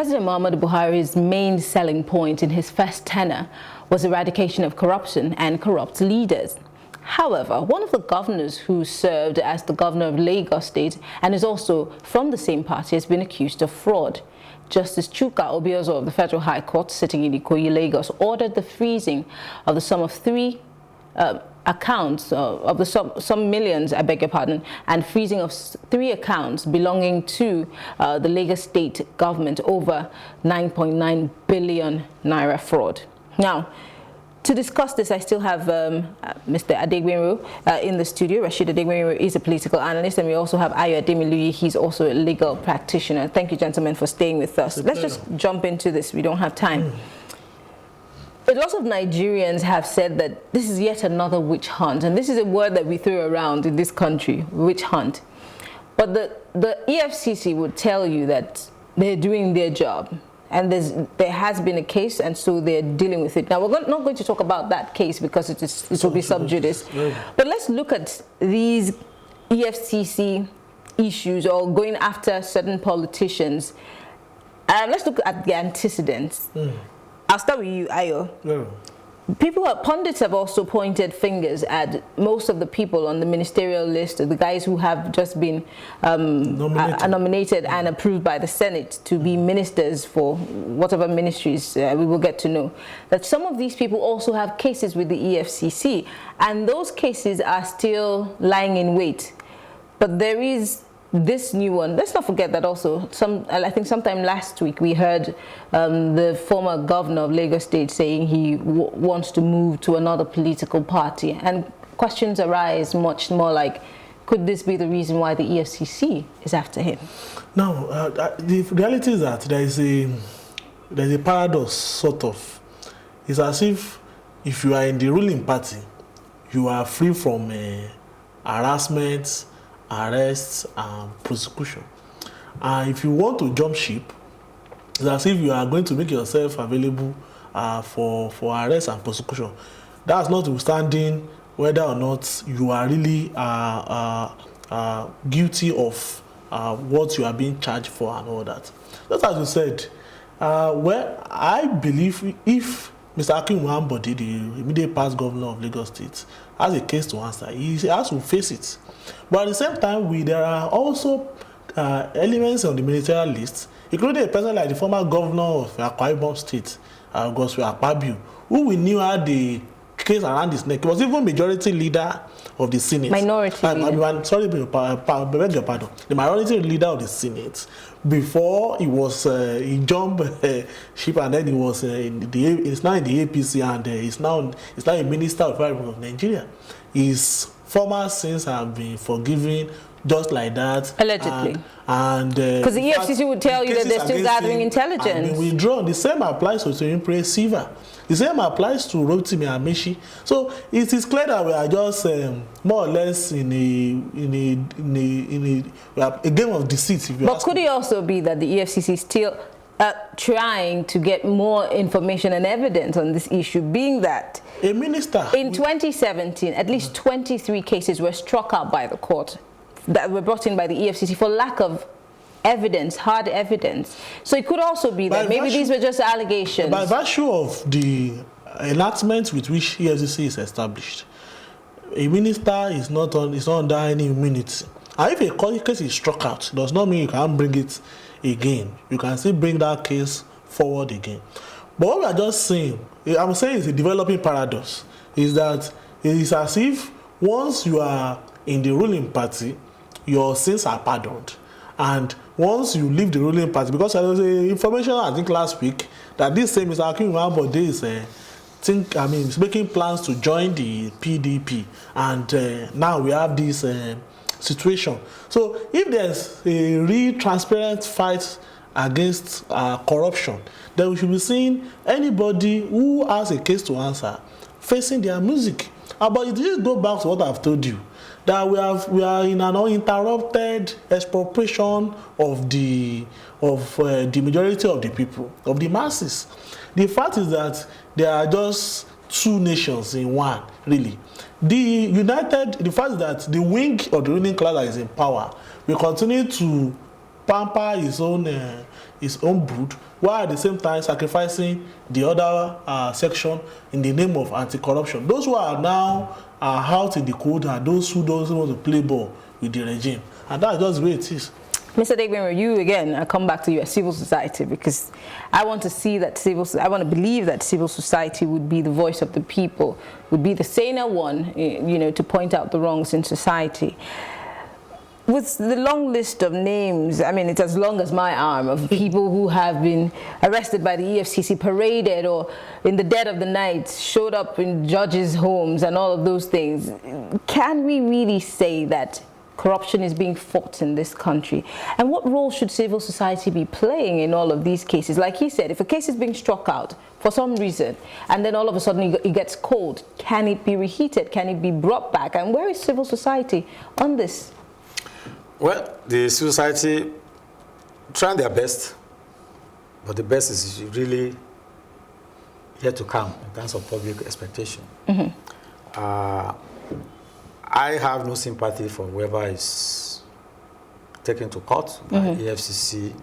President Muhammadu Buhari's main selling point in his first tenure was eradication of corruption and corrupt leaders. However, one of the governors who served as the governor of Lagos State and is also from the same party has been accused of fraud. Justice Chuka Obiozo of the Federal High Court sitting in Ikoyi, Lagos, ordered the freezing of the sum of three accounts of the some millions, I beg your pardon, and freezing of 3 accounts belonging to the Lagos State government over 9.9 billion naira fraud. Now, to discuss this, I still have Mr. Adegbenro in the studio. Rashid Adegbenro is a political analyst, and we also have Ayo Ademiluyi. He's also a legal practitioner. Thank you, gentlemen, for staying with us. Let's just jump into this. We don't have time. A lot of Nigerians have said that this is yet another witch hunt, and this is a word that we throw around in this country, witch hunt. But the EFCC would tell you that they're doing their job, and there has been a case, and so they're dealing with it. Now, we're not going to talk about that case because it will be sub judice. But let's look at these EFCC issues or going after certain politicians. Let's look at the antecedents. I'll start with you, Ayo. Pundits have also pointed fingers at most of the people on the ministerial list, the guys who have just been nominated and approved by the Senate to be ministers for whatever ministries we will get to know. That some of these people also have cases with the EFCC, and those cases are still lying in wait. But there is this new one. Let's not forget that also, I think sometime last week we heard the former governor of Lagos State saying he wants to move to another political party. And questions arise much more like, could this be the reason why the EFCC is after him? Now, the reality is that there's a paradox, sort of. It's as if you are in the ruling party, you are free from harassment, arrests and prosecution. And if you want to jump ship, it's as if you are going to make yourself available for arrest and prosecution. That's notwithstanding whether or not you are really guilty of what you are being charged for and all that. Just as you said, well, I believe if Mr. Ambode, the immediate past governor of Lagos State, has a case to answer, he has to face it. But at the same time, there are also elements on the ministerial list, including a person like the former governor of Akwa Ibom State, Goswe Akpabio, who we knew had the case around his neck. He was even majority leader of the Senate. Minority leader. Sorry, beg your pardon. The minority leader of the Senate. Before he jumped ship, and then he's now in the APC, and he's now a minister of the Republic of Nigeria. His former sins have been forgiven just like that. Allegedly. And because the EFCC would tell you that they're still gathering intelligence. And withdrawn. The same applies to Impre Siva. The same applies to Rotimi Amechi. So it is clear that we are just more or less in a game of deceit. But could it also be that the EFCC is still trying to get more information and evidence on this issue, being that a minister in 2017 at least 23 cases were struck out by the court that were brought in by the EFCC for lack of evidence, hard evidence? So it could also be that maybe these were just allegations. By virtue of the enactment with which EFCC is established, a minister is not under any immunity. And if a case is struck out, it does not mean you can't bring it again. You can still bring that case forward again. But what we are just saying, I'm saying it's a developing paradox, is that it is as if once you are in the ruling party, your sins are pardoned. And once you leave the ruling party, because there was information I think last week that this same Mr. Ambode is making plans to join the PDP, and now we have this situation. So if there's a real transparent fight against corruption, then we should be seeing anybody who has a case to answer facing their music. But it just go back to what I've told you, that we are in an uninterrupted expropriation of the majority of the people, of the masses. The fact is that there are just two nations in one, really. The fact is that the wing of the ruling class that is in power will continue to pamper his own brood, while at the same time sacrificing the other section in the name of anti-corruption. Those who are now out in the cold are those who don't want to play ball with the regime, and that's just the way it is. Mr. Degbenro, you again, I come back to you as civil society, because I want to see that I want to believe that civil society would be the voice of the people, would be the saner one, you know, to point out the wrongs in society. With the long list of names, I mean, it's as long as my arm, of people who have been arrested by the EFCC, paraded, or in the dead of the night, showed up in judges' homes and all of those things. Can we really say that corruption is being fought in this country? And what role should civil society be playing in all of these cases? Like he said, if a case is being struck out for some reason, and then all of a sudden it gets cold, can it be reheated? Can it be brought back? And where is civil society on this? Well, the civil society trying their best, but the best is really yet to come in terms of public expectation. I have no sympathy for whoever is taken to court by EFCC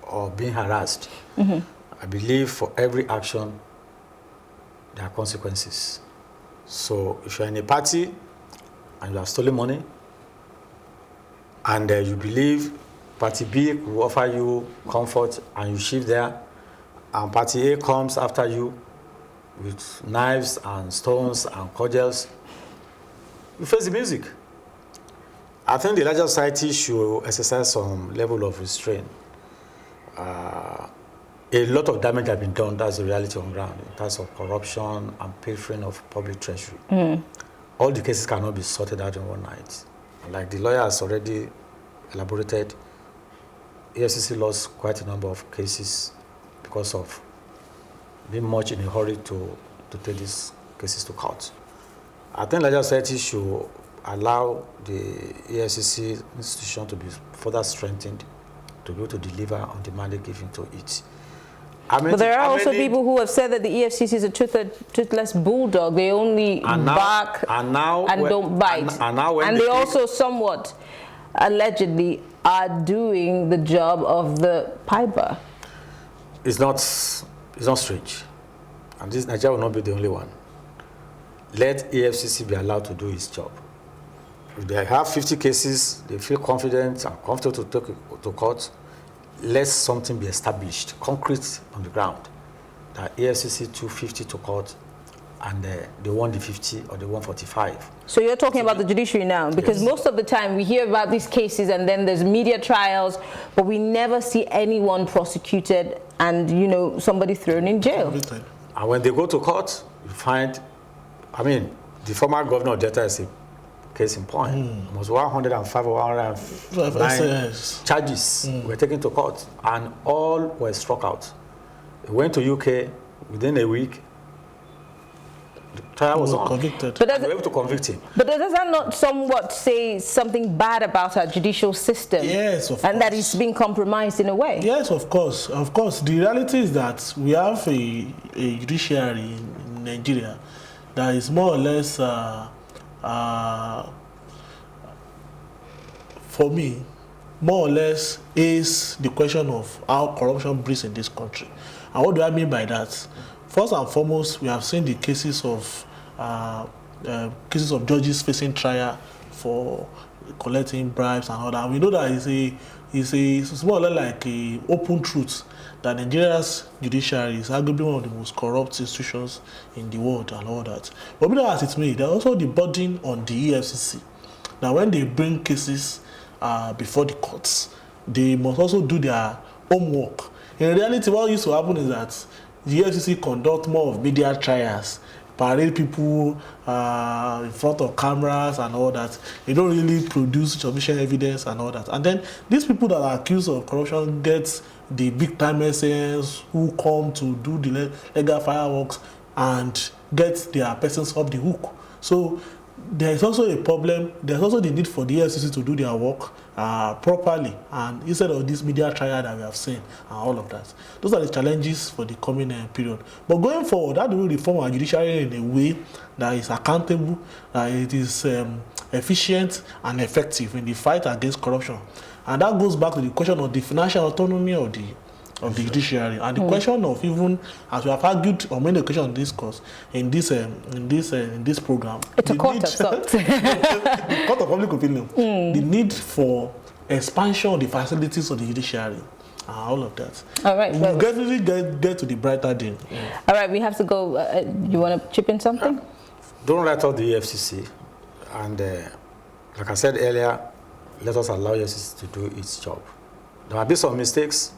or being harassed. I believe for every action, there are consequences. So if you're in a party and you have stolen money, and you believe party B will offer you comfort and you shift there, and party A comes after you with knives and stones and cordials, you face the music. I think the larger society should exercise some level of restraint. A lot of damage has been done, that's the reality on ground, in terms of corruption and pilfering of public treasury. All the cases cannot be sorted out in one night. Like the lawyer has already elaborated, EFCC lost quite a number of cases because of being much in a hurry to take these cases to court. I think larger society should allow the EFCC institution to be further strengthened to be able to deliver on the mandate given to it. But there are also people who have said that the EFCC is a toothless bulldog. They only bark and don't bite. And they also somewhat, allegedly, are doing the job of the piper. It's not strange. And this Nigeria will not be the only one. Let EFCC be allowed to do its job. If they have 50 cases, they feel confident and comfortable to take to court, let something be established, concrete on the ground, that EFCC took 50 to court and they won the 50 or they won 45. So you're talking about the judiciary now, because most of the time we hear about these cases and then there's media trials, but we never see anyone prosecuted and, you know, somebody thrown in jail. And when they go to court, you find, I mean, the former governor of Delta is a case in point. Almost 105 or 109 charges were taken to court, and all were struck out. It went to UK within a week. The trial was on. Convicted. But they were able to convict him. But does that not somewhat say something bad about our judicial system? Yes, of course. And that it's being compromised in a way? Yes, of course. Of course. The reality is that we have a judiciary in Nigeria that is more or less, for me, more or less is the question of how corruption breeds in this country. And what do I mean by that? First and foremost, we have seen the cases of judges facing trial for collecting bribes and all that. We know that it's more or less like a open truth that Nigeria's judiciary is arguably one of the most corrupt institutions in the world and all that. But be that as it may, there's also the burden on the EFCC. Now, when they bring cases before the courts, they must also do their homework. In reality, what used to happen is that the EFCC conduct more of media trials, parade people in front of cameras and all that. They don't really produce sufficient evidence and all that. And then these people that are accused of corruption get the big time essence who come to do the legal fireworks and get their persons off the hook. So there is also a problem. There's also the need for the EFCC to do their work properly, and instead of this media trial that we have seen and all of that. Those are the challenges for the coming period. But going forward, how do we reform our judiciary in a way that is accountable, that it is efficient and effective in the fight against corruption. And that goes back to the question of the financial autonomy of the judiciary, and the question of, even as we have argued on many occasions in this course, in this program, it's a court of sorts. The court of public opinion, the need for expansion of the facilities of the judiciary, all of that. All right, we'll definitely get to the brighter day. All right, we have to go. You want to chip in something? Don't write off the EFCC, and like I said earlier, let us allow EFCC to do its job. There might be some mistakes,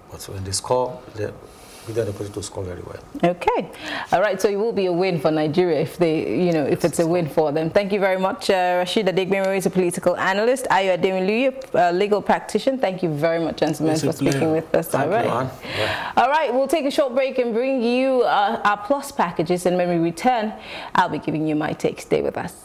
but when they score, we get the opportunity to score very well. Okay. All right. So it will be a win for Nigeria if they, if it's a win for them. Thank you very much. Rashid Adegbemi is a political analyst. Ayo Ademiluyi, a legal practitioner. Thank you very much, gentlemen, for speaking with us. Thank you, Anne. Yeah. All right. We'll take a short break and bring you our plus packages. And when we return, I'll be giving you my take. Stay with us.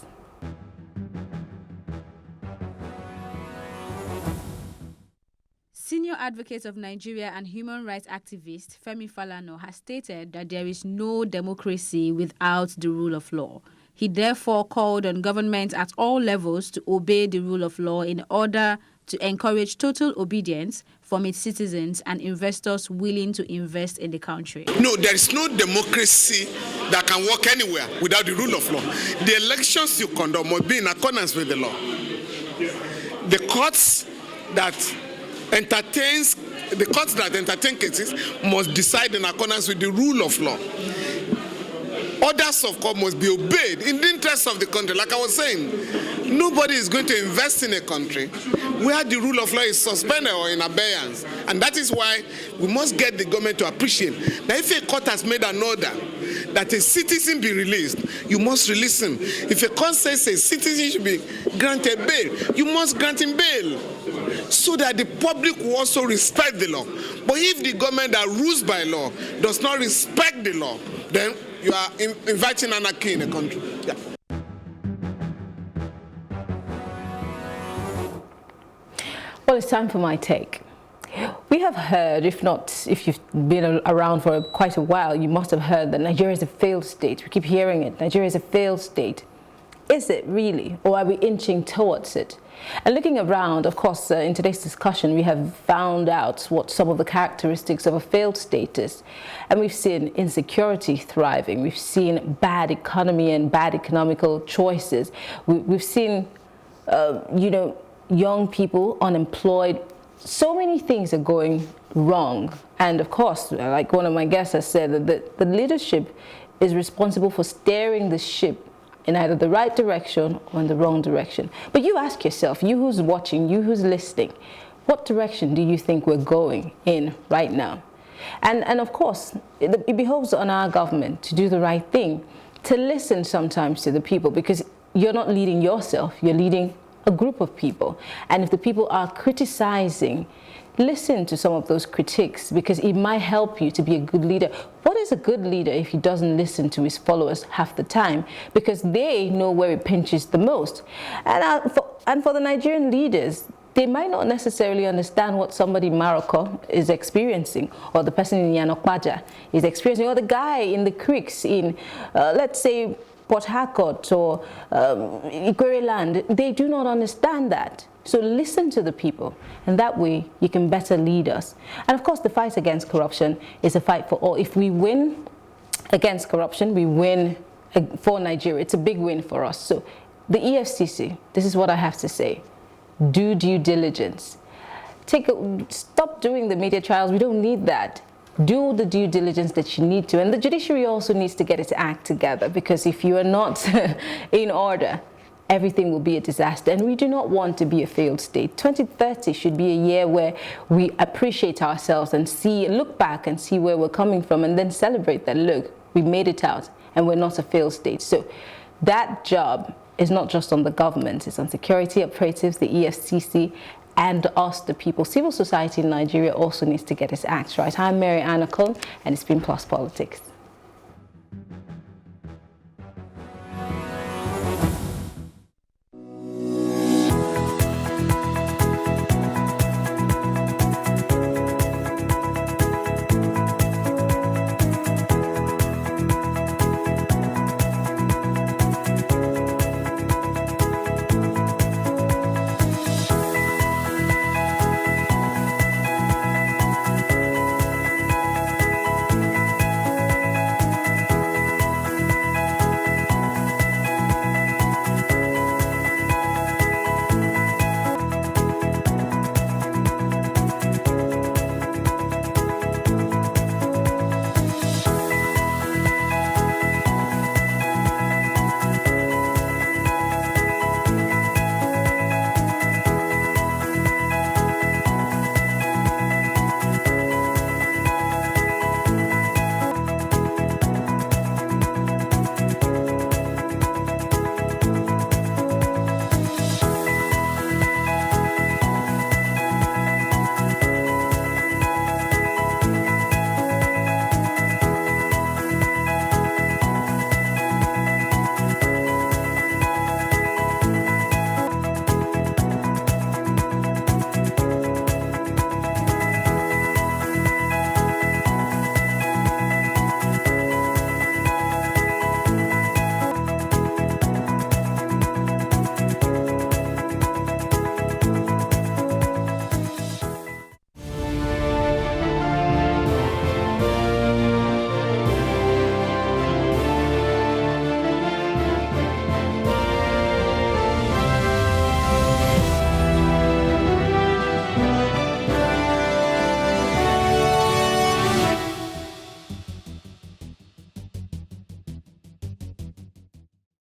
Senior advocate of Nigeria and human rights activist Femi Falana has stated that there is no democracy without the rule of law. He therefore called on government at all levels to obey the rule of law in order to encourage total obedience from its citizens and investors willing to invest in the country. No, there is no democracy that can work anywhere without the rule of law. The elections you conduct must be in accordance with the law. The courts that entertain cases must decide in accordance with the rule of law. Orders of court must be obeyed in the interest of the country. Like I was saying, nobody is going to invest in a country where the rule of law is suspended or in abeyance. And that is why we must get the government to appreciate that if a court has made an order that a citizen be released, you must release him. If a court says a citizen should be granted bail, you must grant him bail, so that the public will also respect the law. But if the government that rules by law does not respect the law, then you are inviting anarchy in a country. Yeah. Well, it's time for my take. We have heard, if you've been around for quite a while, you must have heard that Nigeria is a failed state. We keep hearing it. Nigeria is a failed state. Is it really, or are we inching towards it? And looking around, of course, in today's discussion, we have found out what some of the characteristics of a failed state is. And we've seen insecurity thriving. We've seen bad economy and bad economical choices. We've seen, young people unemployed. So many things are going wrong. And of course, like one of my guests has said, that the leadership is responsible for steering the ship in either the right direction or in the wrong direction. But you ask yourself, you who's watching, you who's listening, what direction do you think we're going in right now? And of course, it behoves on our government to do the right thing, to listen sometimes to the people, because you're not leading yourself, you're leading a group of people. And if the people are criticizing, listen to some of those critiques, because it might help you to be a good leader. What is a good leader if he doesn't listen to his followers half the time? Because they know where it pinches the most. And for the Nigerian leaders, they might not necessarily understand what somebody in Morocco is experiencing, or the person in Yanokwaja is experiencing, or the guy in the creeks in, let's say, Port Harcourt or Ikwere land. They do not understand that. So listen to the people, and that way you can better lead us. And of course, the fight against corruption is a fight for all. If we win against corruption, we win for Nigeria. It's a big win for us. So the EFCC, this is what I have to say. Do due diligence. Stop doing the media trials. We don't need that. Do the due diligence that you need to. And the judiciary also needs to get its act together, because if you are not in order, everything will be a disaster. And we do not want to be a failed state. 2030 should be a year where we appreciate ourselves and look back and see where we're coming from, and then celebrate that, look, we made it out and we're not a failed state. So that job is not just on the government, it's on security operatives, the EFCC, and us, the people. Civil society in Nigeria also needs to get its acts right. I'm Maryann, and it's been Plus Politics.